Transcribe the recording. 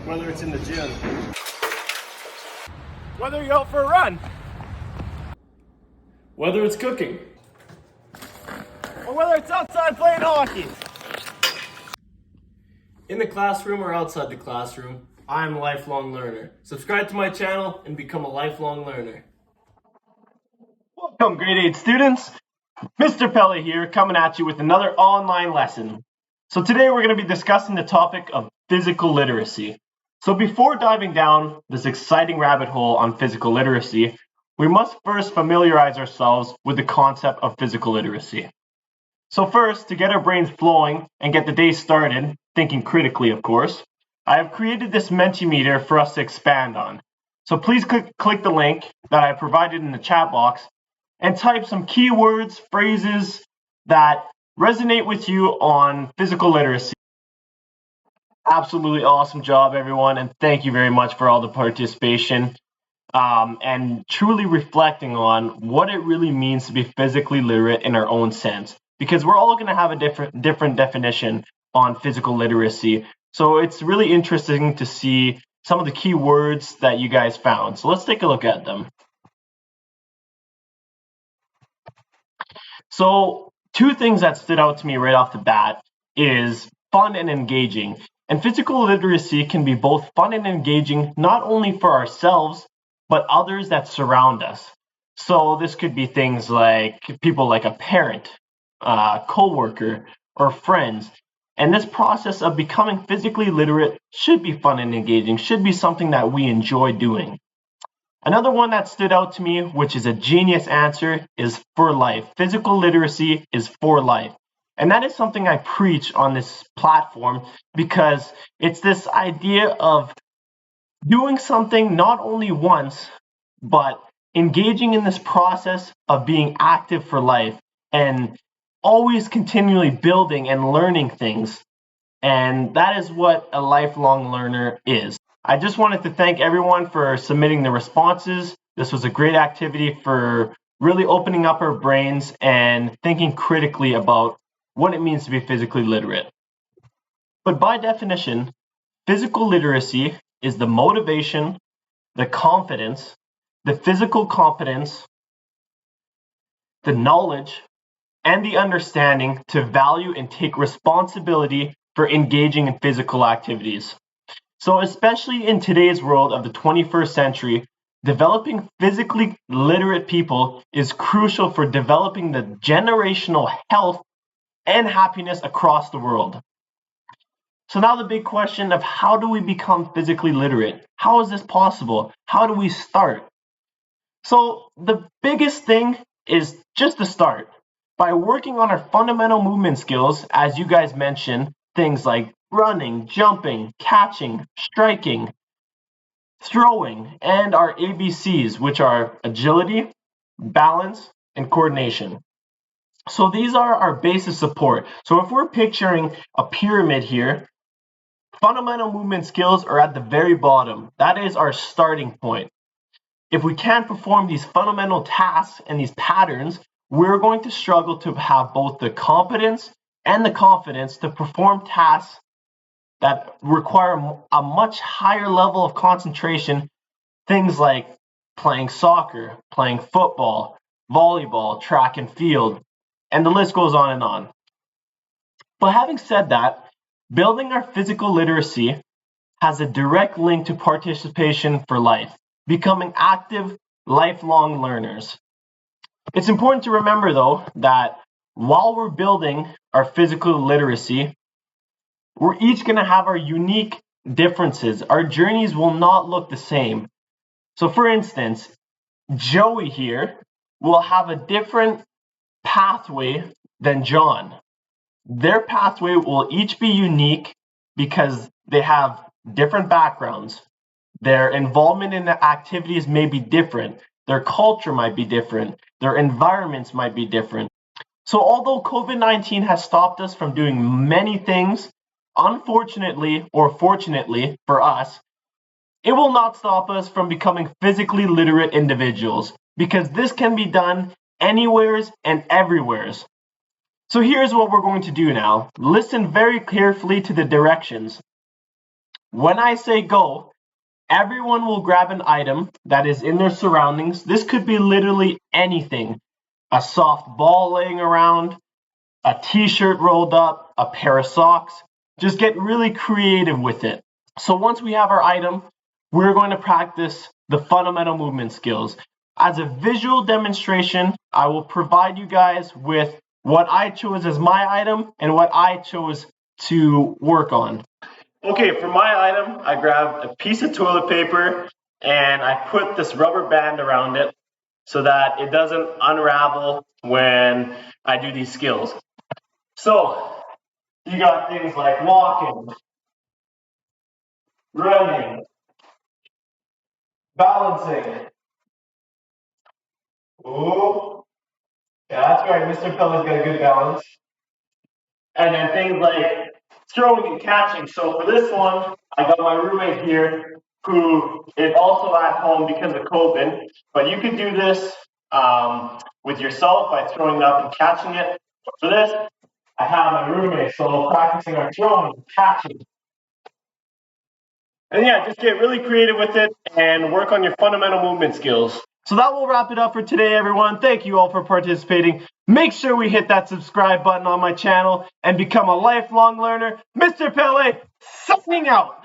Whether it's in the gym, Whether you go for a run, whether it's cooking, or whether it's outside playing hockey. in the classroom or outside the classroom, I'm a lifelong learner. Subscribe to my channel and become a lifelong learner. Welcome, grade 8 students. Mr. Pelle here, coming at you with another online lesson. So today we're going to be discussing the topic of physical literacy. So before diving down this exciting rabbit hole on physical literacy, we must first familiarize ourselves with the concept of physical literacy. So first, to get our brains flowing and get the day started, thinking critically of course, I have created this Mentimeter for us to expand on. So please click the link that I provided in the chat box and type some keywords, phrases that resonate with you on physical literacy. Absolutely awesome job, everyone, and thank you very much for all the participation and truly reflecting on what it really means to be physically literate in our own sense, because we're all going to have a different definition on physical literacy. So it's really interesting to see some of the key words that you guys found. So let's take a look at them. So two things that stood out to me right off the bat is fun and engaging. And physical literacy can be both fun and engaging, not only for ourselves, but others that surround us. So this could be things like people like a parent, co-worker, or friends. And this process of becoming physically literate should be fun and engaging, should be something that we enjoy doing. Another one that stood out to me, which is a genius answer, is for life. Physical literacy is for life. And that is something I preach on this platform because it's this idea of doing something not only once, but engaging in this process of being active for life and always continually building and learning things. And that is what a lifelong learner is. I just wanted to thank everyone for submitting the responses. This was a great activity for really opening up our brains and thinking critically about what it means to be physically literate. But by definition, physical literacy is the motivation, the confidence, the physical competence, the knowledge, and the understanding to value and take responsibility for engaging in physical activities. So especially in today's world of the 21st century, developing physically literate people is crucial for developing the generational health and happiness across the world. So now the big question of how do we become physically literate? How is this possible? How do we start? So the biggest thing is just to start. By working on our fundamental movement skills, as you guys mentioned, things like running, jumping, catching, striking, throwing, and our ABCs, which are agility, balance, and coordination. So these are our basic support. So if we're picturing a pyramid here, fundamental movement skills are at the very bottom. That is our starting point. If we can't perform these fundamental tasks and these patterns, we're going to struggle to have both the competence and the confidence to perform tasks that require a much higher level of concentration, things like playing soccer, playing football, volleyball, track and field, and the list goes on and on. But having said that, building our physical literacy has a direct link to participation for life, becoming active, lifelong learners. It's important to remember, though, that while we're building our physical literacy, we're each going to have our unique differences. Our journeys will not look the same. So, for instance, Joey here will have a different pathway than John. Their pathway will each be unique because they have different backgrounds. Their involvement in the activities may be different. Their culture might be different. Their environments might be different. So although COVID-19 has stopped us from doing many things, unfortunately or fortunately for us, it will not stop us from becoming physically literate individuals because this can be done anywheres and everywheres. So here's what we're going to do now. Listen very carefully to the directions. When I say go, everyone will grab an item that is in their surroundings. This could be literally anything. A soft ball laying around, a t-shirt rolled up, a pair of socks. Just get really creative with it. So once we have our item, we're going to practice the fundamental movement skills. As a visual demonstration, I will provide you guys with what I chose as my item and what I chose to work on. Okay, for my item, I grabbed a piece of toilet paper and I put this rubber band around it so that it doesn't unravel when I do these skills. So, you got things like walking, running, balancing. Ooh, yeah, that's right, Mr. Pellet's got a good balance. And then things like throwing and catching. So for this one, I got my roommate here who is also at home because of COVID, but you could do this with yourself by throwing it up and catching it. For this, I have my roommate, so practicing our throwing and catching. And yeah, just get really creative with it and work on your fundamental movement skills. So that will wrap it up for today, everyone. Thank you all for participating. Make sure we hit that subscribe button on my channel and become a lifelong learner. Mr. Pele, signing out.